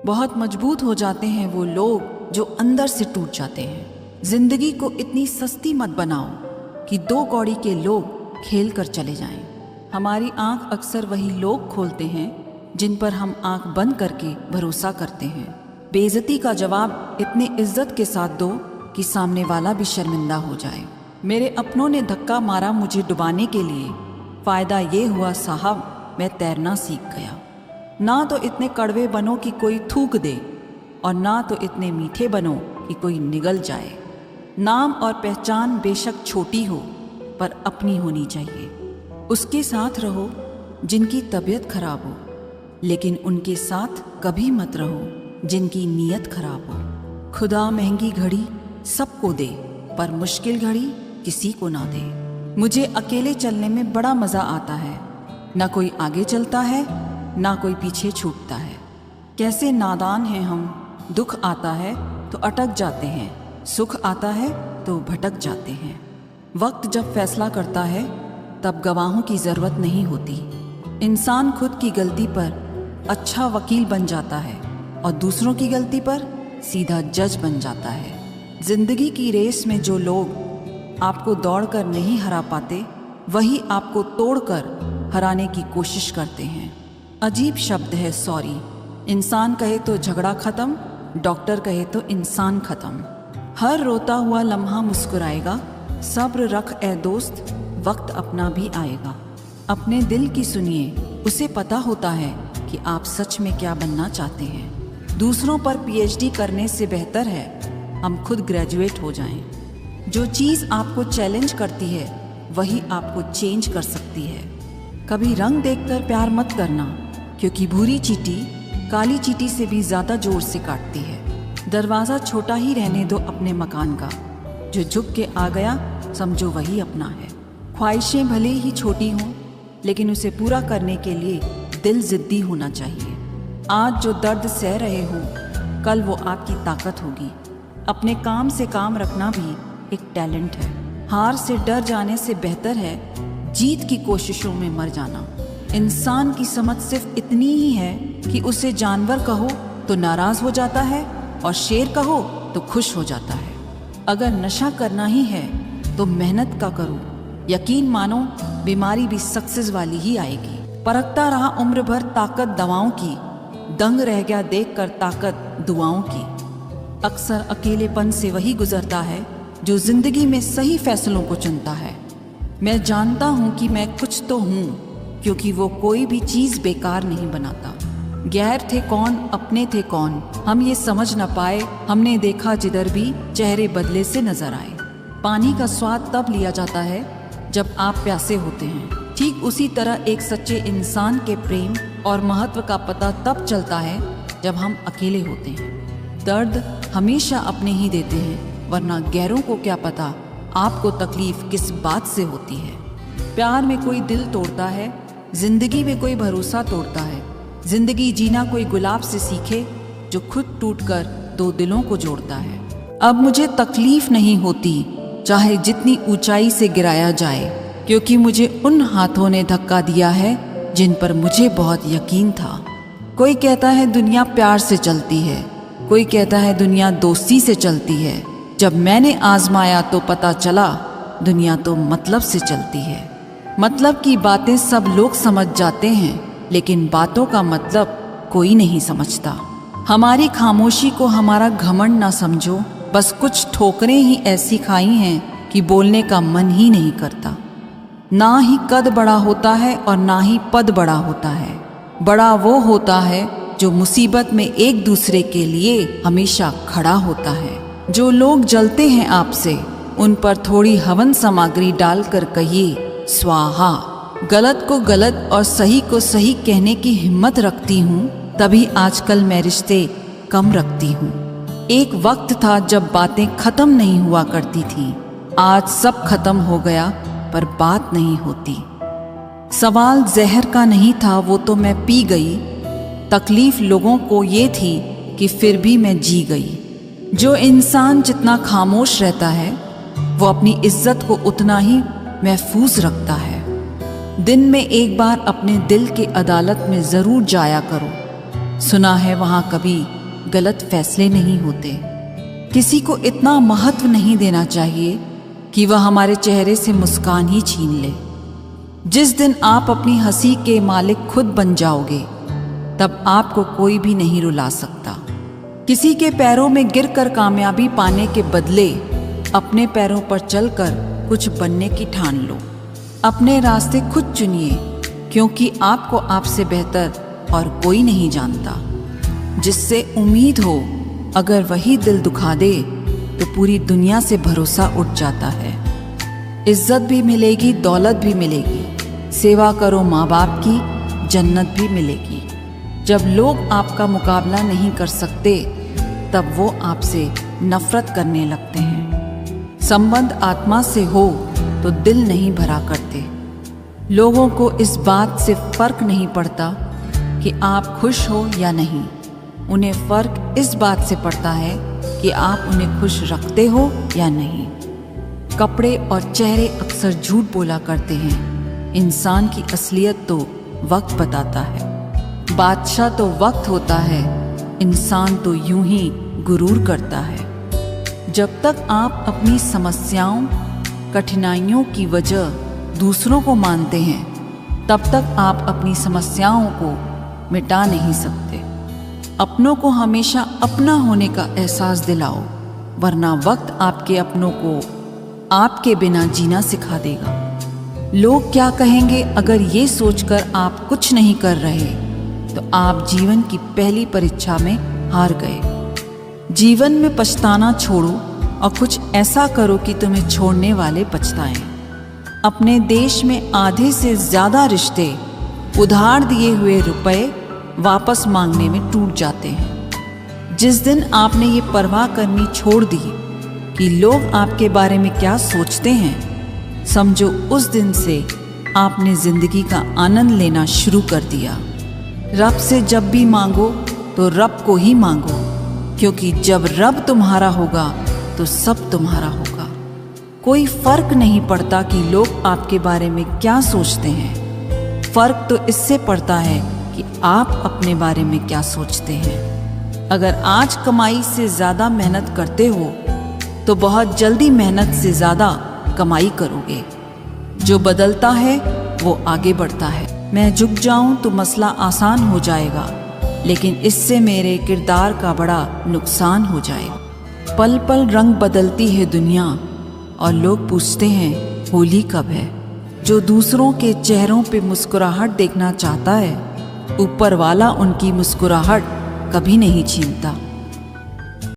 बहुत मजबूत हो जाते हैं वो लोग जो अंदर से टूट जाते हैं। जिंदगी को इतनी सस्ती मत बनाओ कि 2 कौड़ी के लोग खेल कर चले जाएं। हमारी आंख अक्सर वही लोग खोलते हैं जिन पर हम आंख बंद करके भरोसा करते हैं। बेइज्जती का जवाब इतने इज्जत के साथ दो कि सामने वाला भी शर्मिंदा हो जाए। मेरे अपनों ने धक्का मारा मुझे डुबाने के लिए। फ़ायदा ये हुआ साहब, मैं तैरना सीख गया। ना तो इतने कड़वे बनो कि कोई थूक दे, और ना तो इतने मीठे बनो कि कोई निगल जाए। नाम और पहचान बेशक छोटी हो पर अपनी होनी चाहिए। उसके साथ रहो जिनकी तबीयत खराब हो, लेकिन उनके साथ कभी मत रहो जिनकी नीयत खराब हो। खुदा महंगी घड़ी सबको दे, पर मुश्किल घड़ी किसी को ना दे। मुझे अकेले चलने में बड़ा मज़ा आता है। ना कोई आगे चलता है, ना कोई पीछे छूटता है। कैसे नादान हैं हम। दुख आता है तो अटक जाते हैं, सुख आता है तो भटक जाते हैं। वक्त जब फैसला करता है तब गवाहों की ज़रूरत नहीं होती। इंसान खुद की गलती पर अच्छा वकील बन जाता है और दूसरों की गलती पर सीधा जज बन जाता है। जिंदगी की रेस में जो लोग आपको दौड़कर नहीं हरा पाते, वही आपको तोड़कर हराने की कोशिश करते हैं। अजीब शब्द है सॉरी। इंसान कहे तो झगड़ा खत्म, डॉक्टर कहे तो इंसान खत्म। हर रोता हुआ लम्हा मुस्कुराएगा। सब्र रख ए दोस्त, वक्त अपना भी आएगा। अपने दिल की सुनिए, उसे पता होता है कि आप सच में क्या बनना चाहते हैं। दूसरों पर पीएचडी करने से बेहतर है हम खुद ग्रेजुएट हो जाएं। जो चीज़ आपको चैलेंज करती है वही आपको चेंज कर सकती है। कभी रंग देखकर प्यार मत करना, क्योंकि भूरी चींटी काली चींटी से भी ज़्यादा जोर से काटती है। दरवाज़ा छोटा ही रहने दो अपने मकान का, जो झुक के आ गया समझो वही अपना है। ख्वाहिशें भले ही छोटी हों, लेकिन उसे पूरा करने के लिए दिल ज़िद्दी होना चाहिए। आज जो दर्द सह रहे हो, कल वो आपकी ताकत होगी। अपने काम से काम रखना भी एक टैलेंट है। हार से डर जाने से बेहतर है जीत की कोशिशों में मर जाना। इंसान की समझ सिर्फ इतनी ही है कि उसे जानवर कहो तो नाराज हो जाता है और शेर कहो तो खुश हो जाता है। अगर नशा करना ही है तो मेहनत का करो। यकीन मानो बीमारी भी सक्सेस वाली ही आएगी। परखता रहा उम्र भर ताकत दवाओं की, दंग रह गया देखकर ताकत दुआओं की। अक्सर अकेलेपन से वही गुजरता है जो जिंदगी में सही फैसलों को चुनता है। मैं जानता हूँ कि मैं कुछ तो हूँ, क्योंकि वो कोई भी चीज़ बेकार नहीं बनाता। गैर थे कौन, अपने थे कौन, हम ये समझ न पाए। हमने देखा जिधर भी चेहरे बदले से नजर आए। पानी का स्वाद तब लिया जाता है जब आप प्यासे होते हैं। ठीक उसी तरह एक सच्चे इंसान के प्रेम और महत्व का पता तब चलता है जब हम अकेले होते हैं। दर्द हमेशा अपने ही देते हैं, वरना गैरों को क्या पता आपको तकलीफ किस बात से होती है। प्यार में कोई दिल तोड़ता है, जिंदगी में कोई भरोसा तोड़ता है। जिंदगी जीना कोई गुलाब से सीखे जो खुद टूटकर 2 दिलों को जोड़ता है। अब मुझे तकलीफ नहीं होती चाहे जितनी ऊंचाई से गिराया जाए, क्योंकि मुझे उन हाथों ने धक्का दिया है जिन पर मुझे बहुत यकीन था। कोई कहता है दुनिया प्यार से चलती है, कोई कहता है दुनिया दोस्ती से चलती है। जब मैंने आजमाया तो पता चला दुनिया तो मतलब से चलती है। मतलब की बातें सब लोग समझ जाते हैं, लेकिन बातों का मतलब कोई नहीं समझता। हमारी खामोशी को हमारा घमंड ना समझो, बस कुछ ठोकरें ही ऐसी खाई हैं कि बोलने का मन ही नहीं करता। ना ही कद बड़ा होता है और ना ही पद बड़ा होता है। बड़ा वो होता है जो मुसीबत में एक दूसरे के लिए हमेशा खड़ा होता है। जो लोग जलते हैं आपसे, उन पर थोड़ी हवन सामग्री डालकर कहिए स्वाहा। गलत को गलत और सही को सही कहने की हिम्मत रखती हूँ, तभी आजकल मैं रिश्ते कम रखती हूँ। एक वक्त था जब बातें खत्म नहीं हुआ करती थी। आज सब खत्म हो गया पर बात नहीं होती। सवाल जहर का नहीं था, वो तो मैं पी गई। तकलीफ लोगों को ये थी कि फिर भी मैं जी गई। जो इंसान जितना खामोश रहता है, वो अपनी इज्जत को उतना ही महफूज रखता है। दिन में एक बार अपने दिल के अदालत में ज़रूर जाया करो। सुना है वहाँ कभी गलत फैसले नहीं होते। किसी को इतना महत्व नहीं देना चाहिए कि वह हमारे चेहरे से मुस्कान ही छीन ले। जिस दिन आप अपनी हंसी के मालिक खुद बन जाओगे, तब आपको कोई भी नहीं रुला सकता। किसी के पैरों में गिरकर कामयाबी पाने के बदले अपने पैरों पर चलकर कुछ बनने की ठान लो। अपने रास्ते खुद चुनिए, क्योंकि आपको आपसे बेहतर और कोई नहीं जानता। जिससे उम्मीद हो, अगर वही दिल दुखा दे तो पूरी दुनिया से भरोसा उठ जाता है। इज्जत भी मिलेगी, दौलत भी मिलेगी। सेवा करो माँ बाप की, जन्नत भी मिलेगी। जब लोग आपका मुकाबला नहीं कर सकते, तब वो आपसे नफरत करने लगते हैं। संबंध आत्मा से हो तो दिल नहीं भरा करते। लोगों को इस बात से फर्क नहीं पड़ता कि आप खुश हो या नहीं। उन्हें फर्क इस बात से पड़ता है कि आप उन्हें खुश रखते हो या नहीं। कपड़े और चेहरे अक्सर झूठ बोला करते हैं। इंसान की असलियत तो वक्त बताता है। बादशाह तो वक्त होता है, इंसान तो यूं ही गुरूर करता है। जब तक आप अपनी समस्याओं, कठिनाइयों की वजह दूसरों को मानते हैं, तब तक आप अपनी समस्याओं को मिटा नहीं सकते। अपनों को हमेशा अपना होने का एहसास दिलाओ, वरना वक्त आपके अपनों को आपके बिना जीना सिखा देगा। लोग क्या कहेंगे, अगर ये सोचकर आप कुछ नहीं कर रहे तो आप जीवन की पहली परीक्षा में हार गए। जीवन में पछताना छोड़ो और कुछ ऐसा करो कि तुम्हें छोड़ने वाले पछताएं। अपने देश में आधे से ज्यादा रिश्ते उधार दिए हुए रुपए वापस मांगने में टूट जाते हैं। जिस दिन आपने ये परवाह करनी छोड़ दी कि लोग आपके बारे में क्या सोचते हैं, समझो उस दिन से आपने जिंदगी का आनंद लेना शुरू कर दिया। रब से जब भी मांगो तो रब को ही मांगो, क्योंकि जब रब तुम्हारा होगा तो सब तुम्हारा होगा। कोई फर्क नहीं पड़ता कि लोग आपके बारे में क्या सोचते हैं। फर्क तो इससे पड़ता है कि आप अपने बारे में क्या सोचते हैं। अगर आज कमाई से ज़्यादा मेहनत करते हो तो बहुत जल्दी मेहनत से ज़्यादा कमाई करोगे। जो बदलता है वो आगे बढ़ता है। मैं झुक जाऊं तो मसला आसान हो जाएगा, लेकिन इससे मेरे किरदार का बड़ा नुकसान हो जाएगा। पल पल रंग बदलती है दुनिया और लोग पूछते हैं होली कब है। जो दूसरों के चेहरों पे मुस्कुराहट देखना चाहता है, ऊपर वाला उनकी मुस्कुराहट कभी नहीं छीनता।